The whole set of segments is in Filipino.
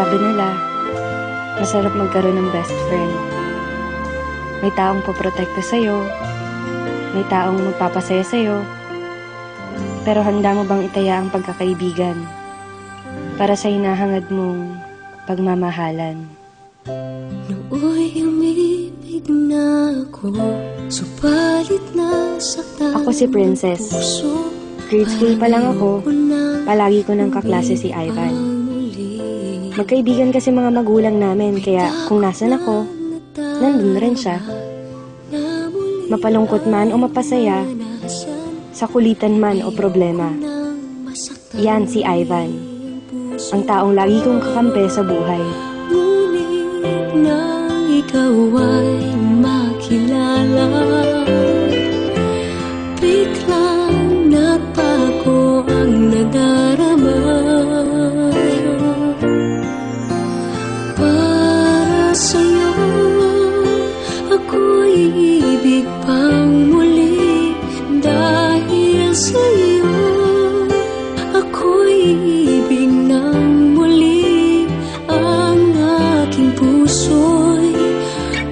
Sabi nila, masarap magkaroon ng best friend. May taong poprotekta sa'yo, may taong magpapasaya sa'yo, pero handa mo bang itaya ang pagkakaibigan para sa hinahangad mong pagmamahalan? Nooy umibig na ako, subalit nasaktan. Ako si Princess. Grade school pa lang ako, palagi ko nang kaklase si Ivan. Magkaibigan kasi mga magulang namin, kaya kung nasan ako, nandun rin siya. Mapalungkot man o mapasaya, sa kulitan man o problema. Yan si Ivan, ang taong lagi kong kakampi sa buhay. Ngunit nang ikaw ay makilala, biglang nagbago ang nadarama. Para sa'yo, ako'y ibig pang muli. Dahil sa'yo, ako'y ibig ng muli. Ang aking puso'y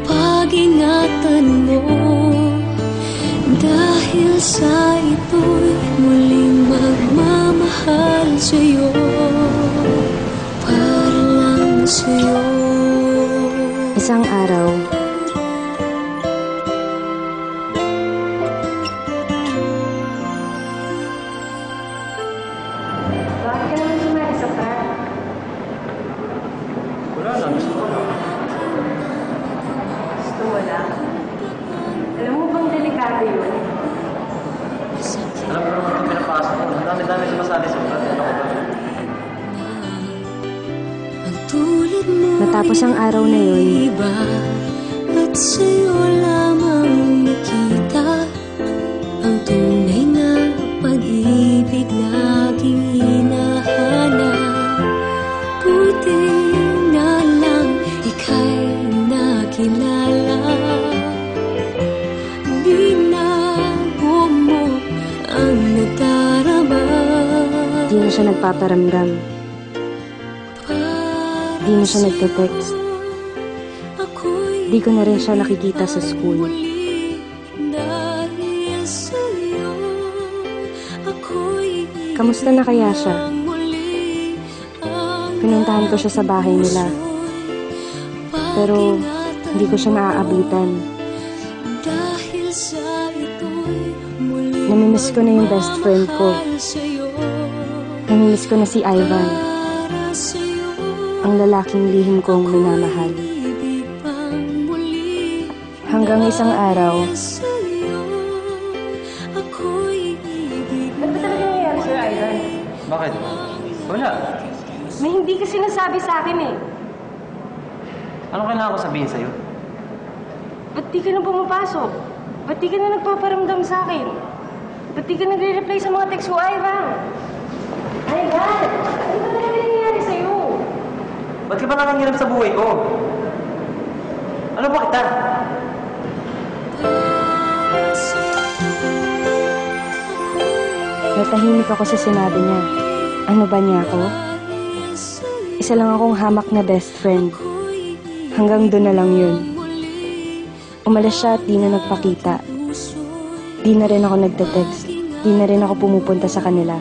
pag-ingatan mo. Dahil sa ito'y muling magmamahal sa'yo, para lang sa'yo. Isang araw, bakit ka naman sumali sa prank? Wala lang, gusto ko lang. Gusto mo lang? Alam mo bang delikado yun? Alam ko naman itong pinapasok ko. Ang dami-dami sumasali sa prank. Ano ko ba? Matapos ang araw na yun, at sa'yo lamang nakita ang tunay na pag-ibig laging hinahanap. Buti na lang ika'y nakilala. Binago mo ang nadarama. di na siya nagpaparamdam. Di na siya nagte-text. Di ko na rin siya nakikita sa school. Kamusta na kaya siya? Pinuntahan ko siya sa bahay nila. Pero hindi ko siya naaabutan. Namimiss ko na yung best friend ko. Namimiss ko na si Ivan, ang lalaking lihim kong minamahal. Hanggang isang araw, Ano ba talaga nangyayari sa'yo, Ivan? Bakit? Wala. May hindi ka sinasabi sa akin eh. Ano kailangan ko sabihin sa'yo? Ba't di ka na pumapasok? Ba't di ka na nagpaparamdam sa akin? Ba't di ka nagre-reply sa mga text ko, Ivan? Ivan! Ano ba talaga nangyayari sa'yo? Ba't ka ba nangangiram sa buhay ko? Ano ba kita? natahimik ako sa sinabi niya. Ano ba niya ako? Isa lang akong hamak na best friend. Hanggang doon na lang yun. Umalis siya at di na nagpakita. Di na rin ako nagte-text. Di na rin ako pumupunta sa kanila.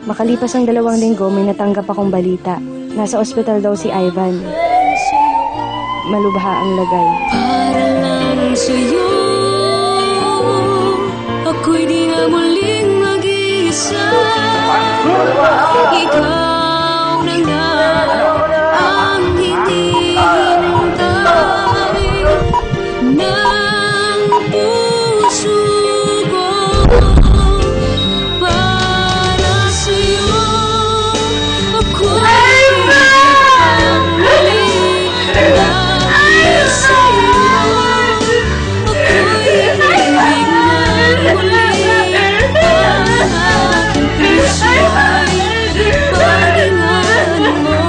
Makalipas ang 2 linggo, may natanggap akong balita. Nasa ospital daw si Ivan. Malubha ang lagay. Para lang sa'yo, ako'y di na muling mag-iisa. Ikaw na nga ang hinihintay ng puso ko. Para sa'yo, ako'y dahil sa'yo, ako'y ibig ng muli. Ang aking puso ay pag-ingatan mo.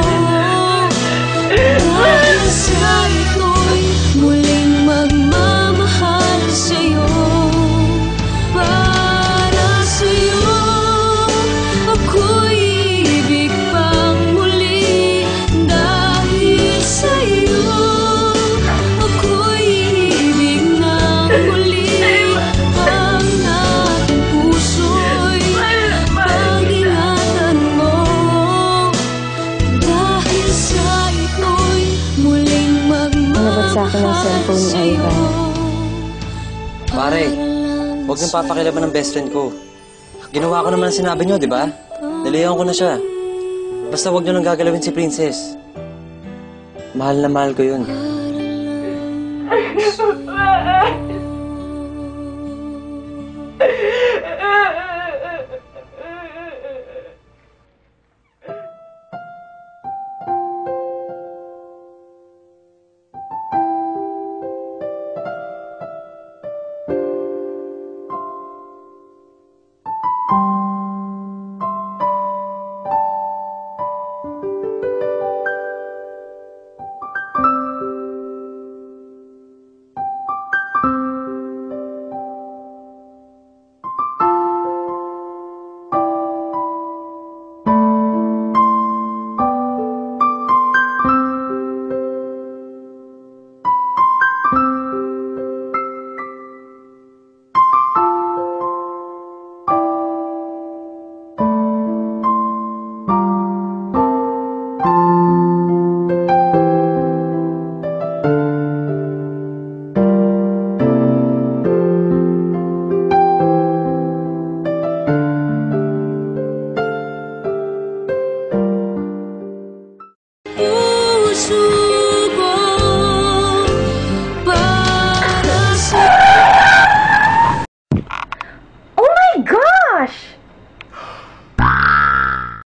sa akin ng cellphone ni Ivan. Pare, huwag niyong papakilaban ng best friend ko. Ginawa ko naman ang sinabi niyo, di ba? Nalihan ko na siya. Basta huwag niyo nang gagalawin si Princess. Mahal na mahal ko yun. Puso ko para sa Oh my gosh!